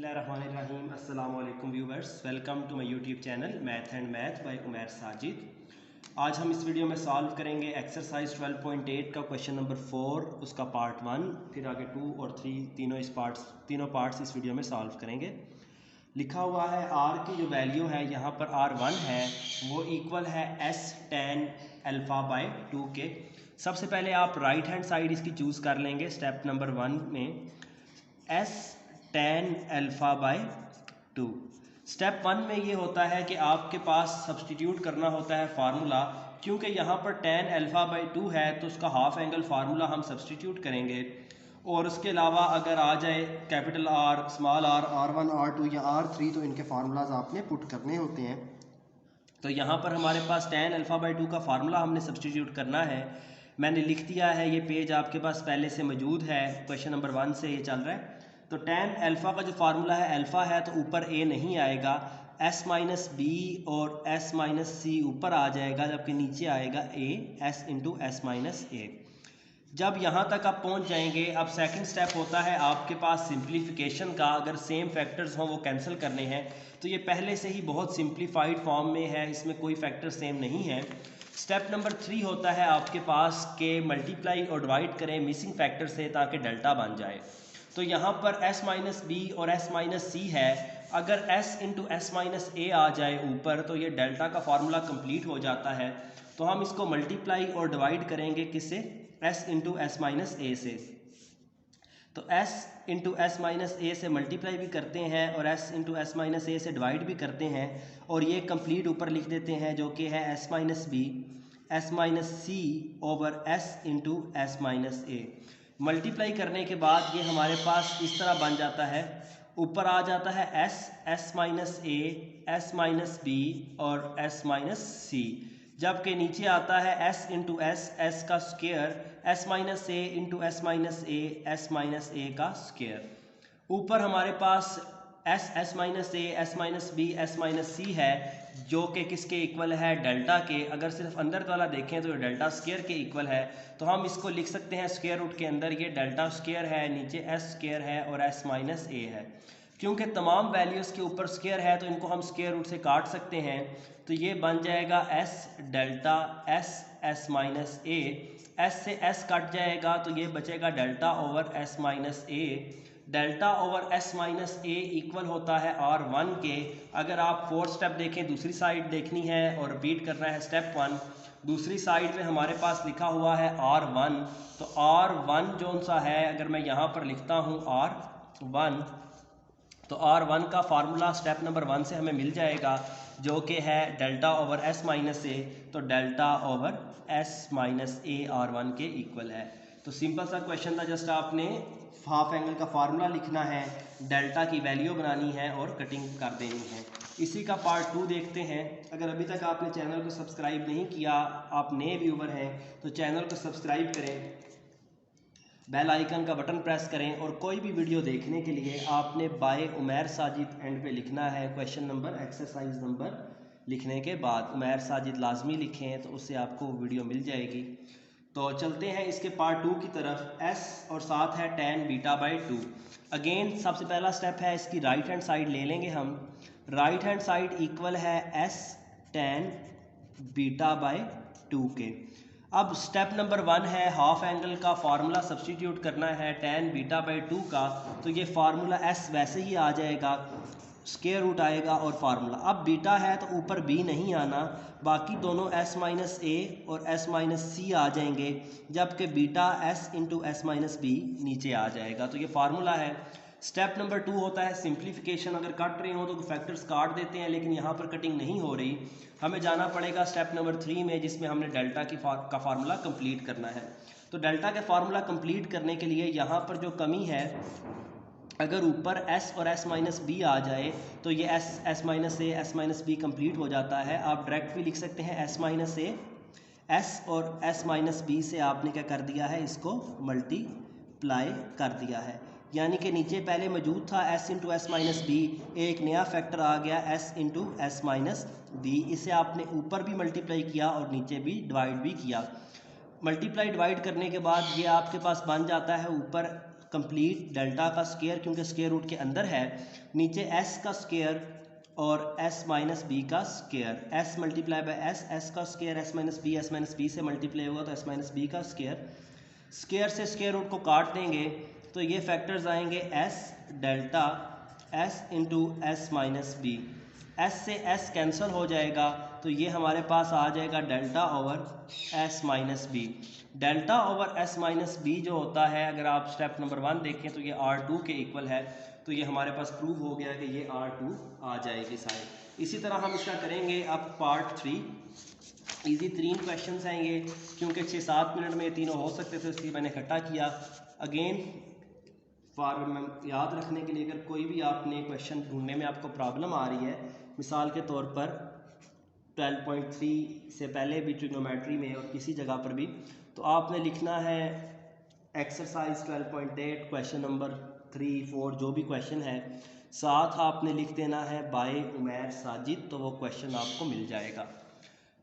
बिस्मिल्लाहिर्रहमानिर्रहीम अस्सलाम वालेकुम viewers, welcome to my YouTube channel math and math by Umair Sajid. आज हम इस वीडियो में सॉल्व करेंगे एक्सरसाइज 12.8 का क्वेश्चन नंबर 4, उसका पार्ट 1, फिर आगे 2 और 3 तीनों पार्ट्स इस वीडियो में सॉल्व करेंगे। लिखा हुआ है आर की जो वैल्यू है यहाँ पर R1 है वो इक्वल है S tan अल्फ़ा बाय 2 के। सबसे पहले आप राइट हैंड साइड इसकी चूज़ कर लेंगे स्टेप नंबर 1 में S tan alpha bye 2। Step 1 में ये होता है कि आपके पास सब्सटीट्यूट करना होता है फार्मूला, क्योंकि यहाँ पर tan अल्फ़ा बाय 2 है तो उसका हाफ एंगल फार्मूला हम सब्सटीट्यूट करेंगे। और उसके अलावा अगर आ जाए capital R, small are, R1, R2 या R3 तो इनके फार्मूलाज आपने पुट करने होते हैं। तो यहाँ पर हमारे पास tan अल्फ़ा बाय 2 का फार्मूला हमने सब्सटीट्यूट करना है। मैंने लिख दिया है, ये पेज आपके पास पहले से मौजूद है, क्वेश्चन नंबर 1 से ये चल रहा है। तो tan अल्फ़ा का जो फार्मूला है अल्फ़ा है तो ऊपर a नहीं आएगा, s माइनस बी और s माइनस सी ऊपर आ जाएगा, जबकि नीचे आएगा a s into S minus A. जब यहाँ तक आप पहुँच जाएंगे, अब सेकंड स्टेप होता है आपके पास सिंप्लीफिकेशन का। अगर सेम फैक्टर्स हों वो कैंसिल करने हैं, तो ये पहले से ही बहुत सिंप्लीफाइड फॉर्म में है, इसमें कोई फैक्टर सेम नहीं है। स्टेप नंबर 3 होता है आपके पास के मल्टीप्लाई और डिवाइड करें मिसिंग फैक्टर से ताकि डेल्टा बन जाए। तो यहाँ पर s माइनस बी और s माइनस सी है, अगर s इंटू एस माइनस ए आ जाए ऊपर तो ये डेल्टा का फार्मूला कंप्लीट हो जाता है। तो हम इसको मल्टीप्लाई और डिवाइड करेंगे किससे, s इंटू एस माइनस ए से। तो s इंटू एस माइनस ए से मल्टीप्लाई भी करते हैं और s इंटू एस माइनस ए से डिवाइड भी करते हैं, और ये कंप्लीट ऊपर लिख देते हैं जो कि है s minus B S minus C over s into S minus A. Multiply करने के बाद ये हमारे पास इस तरह बन जाता है, ऊपर आ जाता है S minus A, S minus B और एस माइनस सी, जबकि नीचे आता है s इंटू एस का square, s minus A into S minus A, S minus A का स्क्वायर। ऊपर हमारे पास S minus A, S minus B, S minus C है, जो कि किसके इक्वल है, डेल्टा के। अगर सिर्फ अंदर वाला देखें तो ये डेल्टा स्क्वायर के इक्वल है, तो हम इसको लिख सकते हैं स्क्वायर रूट के अंदर ये डेल्टा स्क्वायर है, नीचे एस स्क्वायर है और एस माइनस ए है। क्योंकि तमाम वैल्यूज़ के ऊपर स्क्वायर है तो इनको हम स्क्वायर रूट से काट सकते हैं, तो ये बन जाएगा S delta S minus A, S से एस कट जाएगा तो ये बचेगा डेल्टा ओवर एस माइनस ए। डेल्टा ओवर एस माइनस ए इक्वल होता है R1 के। अगर आप फोर्थ स्टेप देखें, दूसरी साइड देखनी है और रिपीट करना है स्टेप 1, दूसरी साइड में हमारे पास लिखा हुआ है R1, तो R1 जो सा है, अगर मैं यहाँ पर लिखता हूँ R1, तो R1 का फार्मूला स्टेप नंबर 1 से हमें मिल जाएगा, जो कि है डेल्टा ओवर एस माइनस ए, तो डेल्टा ओवर एस माइनस ए R1 के इक्वल है। तो सिंपल सा क्वेश्चन था, जस्ट आपने हाफ एंगल का फार्मूला लिखना है, डेल्टा की वैल्यू बनानी है और कटिंग कर देनी है। इसी का पार्ट 2 देखते हैं। अगर अभी तक आपने चैनल को सब्सक्राइब नहीं किया, आप नए व्यूवर हैं, तो चैनल को सब्सक्राइब करें, बेल आइकन का बटन प्रेस करें, और कोई भी वीडियो देखने के लिए आपने बाय उमैर साजिद एंड पे लिखना है। क्वेश्चन नंबर, एक्सरसाइज नंबर लिखने के बाद उमैर साजिद लाजमी लिखें, तो उससे आपको वीडियो मिल जाएगी। तो चलते हैं इसके पार्ट 2 की तरफ। s और साथ है tan बीटा बाई 2। अगेन सबसे पहला स्टेप है, इसकी राइट हैंड साइड ले लेंगे हम। राइट हैंड साइड इक्वल है s tan बीटा बाई 2 के। अब स्टेप नंबर 1 है हाफ एंगल का फार्मूला सब्सटीट्यूट करना है tan बीटा बाई 2 का, तो ये फार्मूला s वैसे ही आ जाएगा, स्क्वायर रूट आएगा और फार्मूला। अब बीटा है तो ऊपर b नहीं आना, बाकी दोनों s माइनस ए और s माइनस सी आ जाएंगे, जबकि beta s into S minus B नीचे आ जाएगा, तो ये फार्मूला है। स्टेप नंबर 2 होता है सिंप्लीफिकेशन। अगर कट रहे हो तो फैक्टर्स काट देते हैं, लेकिन यहाँ पर कटिंग नहीं हो रही, हमें जाना पड़ेगा स्टेप नंबर 3 में, जिसमें हमने डेल्टा का फार्मूला कंप्लीट करना है। तो डेल्टा का फार्मूला कंप्लीट करने के लिए यहाँ पर जो कमी है, अगर ऊपर s और s माइनस बी आ जाए तो ये s minus A, s minus B complete हो जाता है। आप डायरेक्ट भी लिख सकते हैं s माइनस ए, s और s माइनस बी से आपने क्या कर दिया है, इसको मल्टीप्लाई कर दिया है, यानी कि नीचे पहले मौजूद था s into S minus B, एक नया फैक्टर आ गया s into S minus B, इसे आपने ऊपर भी मल्टीप्लाई किया और नीचे भी डिवाइड भी किया। मल्टीप्लाई डिवाइड करने के बाद ये आपके पास बन जाता है ऊपर कंप्लीट डेल्टा का स्क्वायर क्योंकि स्क्वायर रूट के अंदर है, नीचे एस का स्क्वायर और एस माइनस बी का square, S multiply by S, S का स्क्वायर एस माइनस बी से मल्टीप्लाई होगा तो एस माइनस बी का स्क्वायर, स्क्वायर से स्क्वायर रूट को काट देंगे तो ये फैक्टर्स आएंगे S delta S into S minus B, S से एस कैंसिल हो जाएगा तो ये हमारे पास आ जाएगा delta over S minus B. Delta over S minus B जो होता है, अगर आप स्टेप नंबर 1 देखें तो ये R2 के इक्वल है, तो ये हमारे पास प्रूव हो गया कि ये R2 आ जाएगी साइड। इसी तरह हम इसका करेंगे अब पार्ट 3। इजी 3 क्वेश्चंस हैं ये, क्योंकि 6-7 मिनट में ये तीनों हो सकते थे इसलिए मैंने इकट्ठा किया। अगेन याद रखने के लिए, अगर कोई भी आपने क्वेश्चन ढूंढने में आपको प्रॉब्लम आ रही है, मिसाल के तौर पर 12.3 से पहले भी ट्रिग्नोमेट्री में और किसी जगह पर भी, तो आपने लिखना है एक्सरसाइज 12.8 क्वेश्चन नंबर 3, 4 जो भी क्वेश्चन है, साथ आपने लिख देना है बाय उमैर साजिद, तो वो क्वेश्चन आपको मिल जाएगा।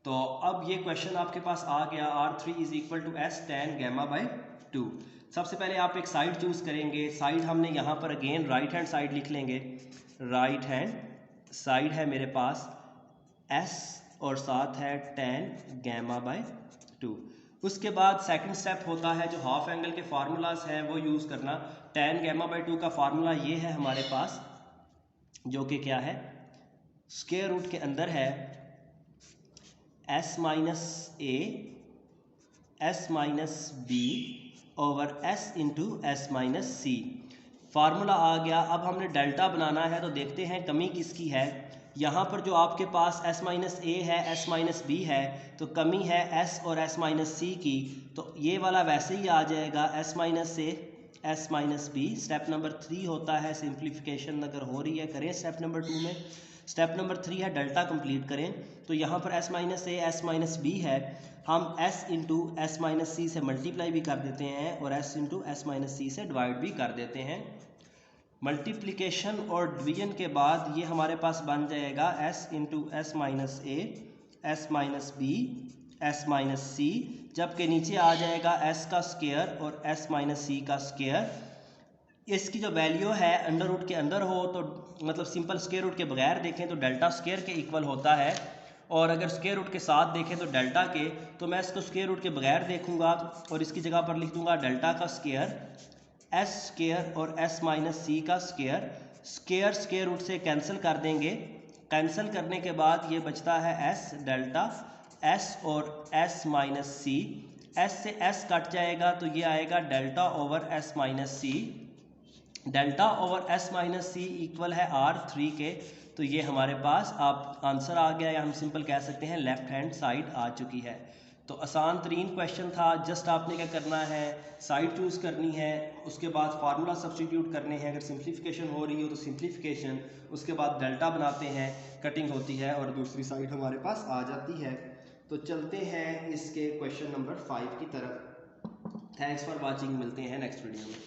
तो अब ये क्वेश्चन आपके पास आ गया, R3 is equal to S tan gamma by 2। सबसे पहले आप एक साइड चूज करेंगे, साइड हमने यहाँ पर अगेन राइट हैंड साइड लिख लेंगे, राइट हैंड साइड है मेरे पास s और साथ है tan gamma बाई 2। उसके बाद सेकंड स्टेप होता है जो हाफ एंगल के फार्मूलाज हैं वो यूज़ करना। tan gamma बाई 2 का फार्मूला ये है हमारे पास, जो कि क्या है, स्क्वायर रूट के अंदर है s minus a s minus b over s into S minus C. Formula आ गया। अब हमने डेल्टा बनाना है, तो देखते हैं कमी किसकी है। यहाँ पर जो आपके पास s माइनस ए है, s माइनस बी है, तो कमी है s और s माइनस सी की, तो ये वाला वैसे ही आ जाएगा s minus A s minus B. Step number 3 होता है सिंप्लीफिकेशन, अगर हो रही है करें स्टेप नंबर 2 में। स्टेप नंबर 3 है डेल्टा कंप्लीट करें, तो यहाँ पर s minus A s minus B है, हम s इंटू एस माइनस सी से मल्टीप्लाई भी कर देते हैं और s इंटू एस माइनस सी से डिवाइड भी कर देते हैं। मल्टीप्लिकेशन और डिवीजन के बाद ये हमारे पास बन जाएगा s into S minus A S minus B S minus C, जबकि नीचे आ जाएगा s का स्क्वायर और s माइनस सी का स्क्वायर। इसकी जो वैल्यू है अंडर रूट के अंदर हो, तो मतलब सिंपल स्क्वायर रूट के बगैर देखें तो डेल्टा स्क्वायर के इक्वल होता है, और अगर स्क्वायर रूट के साथ देखें तो डेल्टा के, तो मैं इसको स्क्वायर रूट के बगैर देखूंगा और इसकी जगह पर लिख दूंगा डेल्टा का स्क्वायर, एस स्क्वायर और एस माइनस सी का स्क्वायर। स्क्वायर स्क्वायर रूट से कैंसिल कर देंगे, कैंसिल करने के बाद ये बचता है एस डेल्टा एस और एस माइनस सी। एस से एस कट जाएगा तो ये आएगा डेल्टा ओवर एस माइनस सी। डेल्टा ओवर एस माइनस सी इक्वल है R3 के, तो ये हमारे पास आप आंसर आ गया, या हम सिंपल कह सकते हैं लेफ्ट हैंड साइड आ चुकी है। तो आसान तरीन क्वेश्चन था। जस्ट आपने क्या करना है, साइड चूज़ करनी है, उसके बाद फार्मूला सब्स्टिट्यूट करने हैं, अगर सिंप्लीफिकेशन हो रही हो तो सिंप्लीफिकेशन, उसके बाद डेल्टा बनाते हैं, कटिंग होती है और दूसरी साइड हमारे पास आ जाती है। तो चलते हैं इसके क्वेश्चन नंबर 5 की तरफ। थैंक्स फॉर वॉचिंग, मिलते हैं नेक्स्ट वीडियो में।